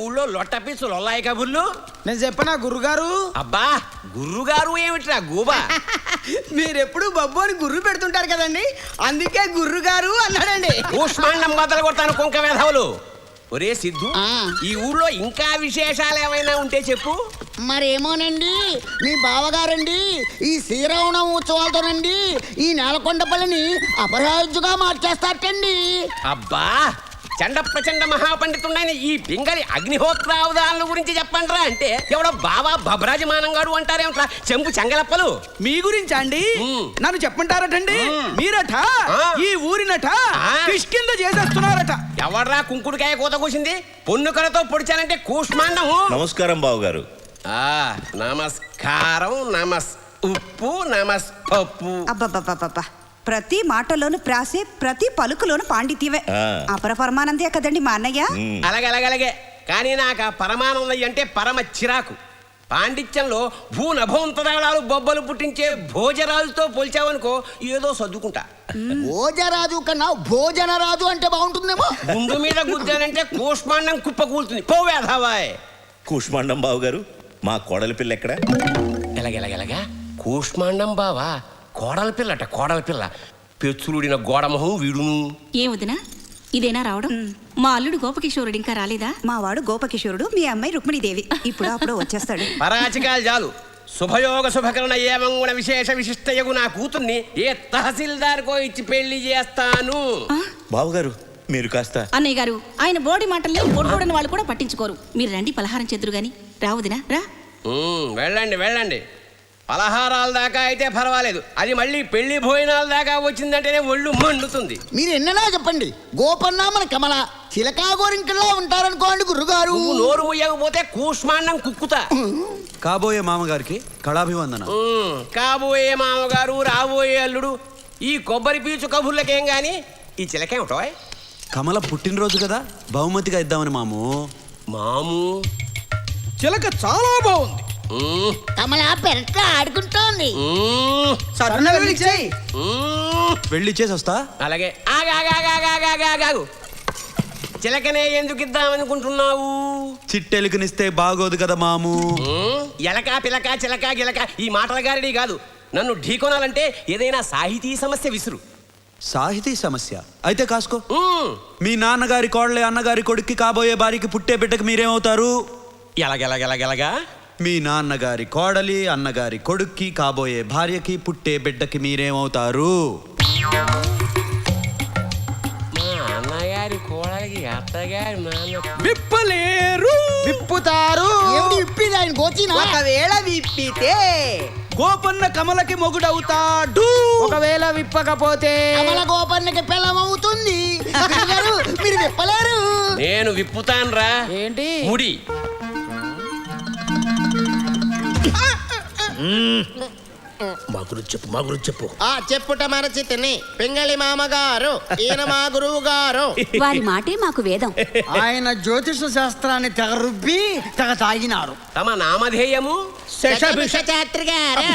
ఊళ్ళో లొట్ట పీసులు ఉన్నాయి కబుర్లు? నేను చెప్పనా గురుగారు? అబ్బా గుర్రుగారు ఏమిట్రా గూబా? మీరెప్పుడు బబ్బు అని గుర్రు పెడుతుంటారు కదండి, అందుకే గుర్రుగారు అన్నాడండి. కూష్మాండం మొదలు కొడతాను కుంక వేధవులు. ఒరే సిద్ధు, ఈ ఊళ్ళో ఇంకా విశేషాలు ఏమైనా ఉంటే చెప్పు. మరేమోనండి, మీ బావగారండి ఈ శ్రీరామనవమి ఉత్సవాలతోనండి ఈ నేలకొండపల్లిని అపరాజ్యుగా మార్చేస్తారటండి. అబ్బా చండ ప్రచండ మహాపండితుడైన ఈ పింగళి అగ్నిహోత్రావధానాల గురించి చెప్పండిరా అంటే ఎవడో బావా భబ్రాజమానంగాడు అంటారేమిట్రా చెంపు చెంగలప్పలు. మీ గురించి అండి నన్ను చెప్పంటారటండి. మీరట ఈ ఊరినట కిష్కింద చేసేస్తున్నారట. ఎవడ్రా కుంకుడుకాయ కూత కూసింది? పొన్నుకలతో పొడిచానంటే కూష్మాండము. నమస్కారం బావగారు. నమస్కారం. ఉప్పు పప్పు. అబ్బబ్బబ్బబ్బా, ప్రతి మాటలోను ప్రాసే, ప్రతి పలుకులోను పాండిత్యమే. అపర పరమానందే కదండి మా అన్నయ్య. అలాగే కానీ నాకు ఆ పరమానందయ్య అంటే పరమ చిరాకు. పాండిత్యంలో భూనభోంతరాళాలు బొబ్బలు పుట్టించే భోజరాజుతో పోల్చావనుకో ఏదో సర్దుకుంటా. భోజరాజు కన్నా భోజనరాజు అంటే బాగుంటుందేమో. గుండు మీద గుద్దానంటే కూష్మాండం కుప్ప కూలుతుంది. పోవేధావాయ్. కూష్మాండం బావగారు, మా కోడలి పిల్ల ఎక్కడ? ఎలాగెలాగెలాగా కూష్మాండం బావా? కోడల పిల్ల పెచ్చులుడిన గోడమొహం వీడును. ఏముదినా ఇదేనా రావడం? మా అల్లుడు గోపకిషోరుడు ఇంకా రాలేదా? మా వాడు గోపకిషోరుడు, మీ అమ్మాయి రుక్మిణీదేవి ఇప్పుడు అప్పుడు వచ్చేస్తాడు. పరాచికాలు చాలు. శుభయోగ శుభకరణ ఏమంగుణ విశేష విశిష్టయగు నా కూతుర్ని ఏ తహసీల్దార్కో ఇచ్చి పెళ్లి చేస్తాను. బావగారు మీరు కాస్త. అన్నయ్య గారు, ఆయన బోడి మాటల్ని బోడిన వాళ్ళు కూడా పట్టించుకోరు. మీరు రండి, పలహారం చెద్దురు గాని. రావుదినా రా. వెళ్ళండి. పలహారాల దాకా అయితే పర్వాలేదు, అది మళ్ళీ పెళ్లి భోజనాల దాకా వచ్చిందంటేనే ఒళ్ళు మండుతుంది. మీరు ఎన్నైనా చెప్పండి, గోపన్న మన కమల చిలకా గోరింకల్లా ఉంటారనుకోండి గురుగారు. నువ్వు నోరు ముయ్యకపోతే కూష్మాండం కుక్కుతా. కాబోయే మామగారికి కళాభివందన. కాబోయే మామగారు, రాబోయే అల్లుడు, ఈ కొబ్బరి పీచు కబుర్లకేం గాని ఈ చిలకేమిటో? కమల పుట్టినరోజు కదా, బహుమతిగా ఇద్దామని మాము. చిలక చాలా బాగుంది. కమల పెరట్లో ఆడుకుంటోంది. వెళ్ళి చేసి వస్తా. అలాగే. ఆగాగాగాగాగాగాగాగు. చిలకనే ఎందుకు ఇద్దామనుకుంటున్నావు? చిట్టెలుకనిస్తే బాగోదు కదా మాము. ఎలక పిలక చిలక గిలక ఈ మాటల గారిడి కాదు. నన్ను ఢీకొనాలంటే ఏదైనా సాహితీ సమస్య విసురు. సాహితీ సమస్య అయితే కాసుకో. మీ నాన్నగారి కోడలే అన్నగారి కొడుక్కి కాబోయే భార్యకి పుట్టే బిడ్డకి మీరేమవుతారు? ఎలాగెలాగెలాగెలాగా? మీ నాన్నగారి కోడలి అన్నగారి కొడుక్కి కాబోయే భార్యకి పుట్టే బిడ్డకి మీరేమవుతారు? మా అన్నగారి కోడలికి అత్తగారి నాన్న విప్పలేరు. విప్పుతారు. విప్పిది ఆయన గోచినా? ఒకవేళ విప్పితే గోపన్న కమలకి మొగుడవుతాడు. ఒకవేళ విప్పకపోతే కమల గోపన్నకి పిల్లమవుతుంది. మీరు విప్పలేరు. నేను విప్పుతాన్రా. ఏంటి? ముడి. మా గురించి చెప్పు. చెప్పుట మరచితిని పింగళి మామగారు, ఈయన మా గురువు గారు. వారి మాటే మాకు వేదం. ఆయన జ్యోతిష శాస్త్రాన్ని తెగ రుబ్బి తెగ తాగినారు. తమ నామధేయము శశభిష శాస్త్రి గారు.